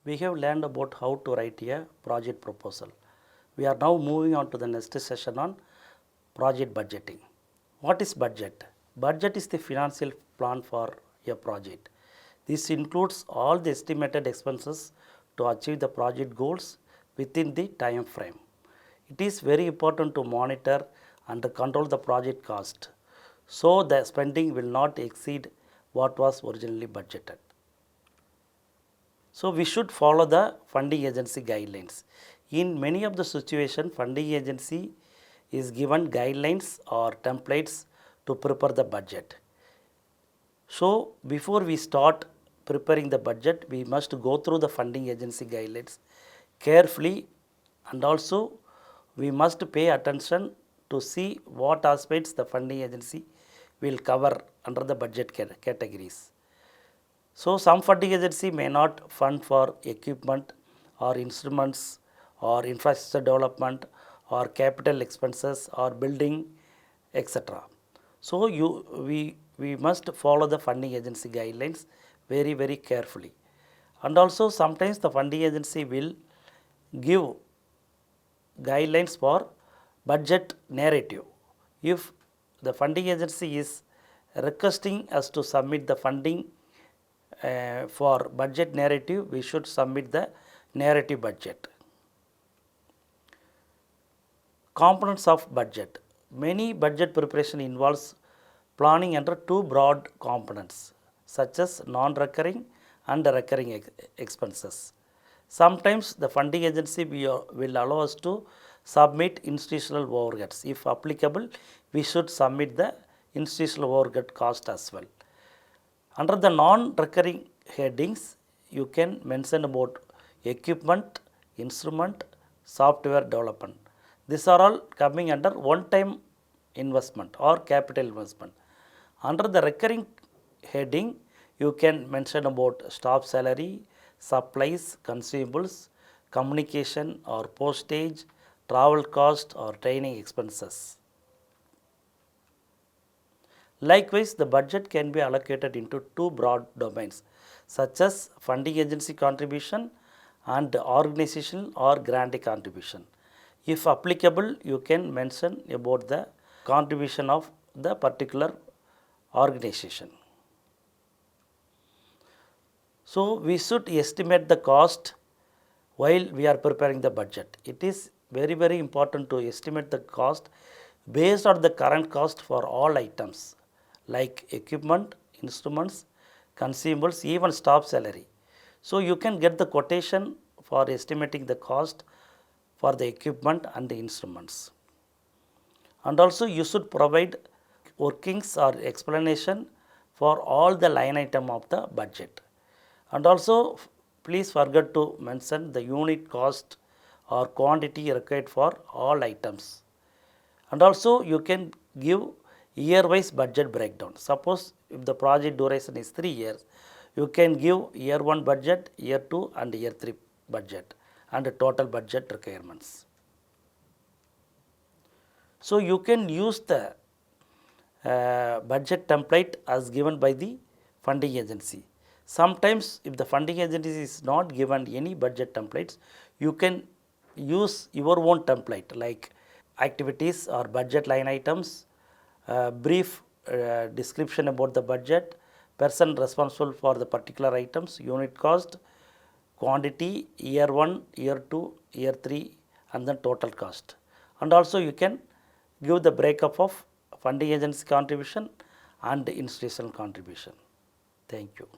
We have learned about how to write a project proposal. We are now moving on to the next session on project budgeting. What is budget? Budget is the financial plan for a project. This includes all the estimated expenses to achieve the project goals within the time frame. It is very important to monitor and control the project cost so the spending will not exceed what was originally budgeted. So we should follow the funding agency guidelines. In many of the situations, funding agency is given guidelines or templates to prepare the budget. So before we start preparing the budget, we must go through the funding agency guidelines carefully, and also we must pay attention to see what aspects the funding agency will cover under the budget categories. So some funding agency may not fund for equipment or instruments or infrastructure development or capital expenses or building, etc. So we must follow the funding agency guidelines very carefully. And also sometimes the funding agency will give guidelines for budget narrative. If the funding agency is requesting us to submit the funding for budget narrative, we should submit the narrative budget. Components of budget. Many budget preparation involves planning under two broad components such as non-recurring and recurring expenses. Sometimes the funding agency will allow us to submit institutional overheads. If applicable, we should submit the institutional overhead cost as well. Under the non-recurring headings, you can mention about equipment, instrument, software development. These are all coming under one-time investment or capital investment. Under the recurring heading, you can mention about staff salary, supplies, consumables, communication or postage, travel cost or training expenses. Likewise, the budget can be allocated into two broad domains such as funding agency contribution and organizational or grantee contribution. If applicable, you can mention about the contribution of the particular organization. So we should estimate the cost while we are preparing the budget. It is very important to estimate the cost based on the current cost for all items like equipment, instruments, consumables, even staff salary. So you can get the quotation for estimating the cost for the equipment and the instruments. And also you should provide workings or explanation for all the line item of the budget. And also please forget to mention the unit cost or quantity required for all items. And also you can give year-wise budget breakdown. Suppose if the project duration is 3 years, you can give year 1 budget, year 2 and year 3 budget and total budget requirements. So you can use the budget template as given by the funding agency. Sometimes if the funding agency is not given any budget templates, you can use your own template like activities or budget line items, brief description about the budget, person responsible for the particular items, unit cost, quantity, year 1, year 2, year 3 and then total cost. And also you can give the breakup of funding agency contribution and institutional contribution. Thank you.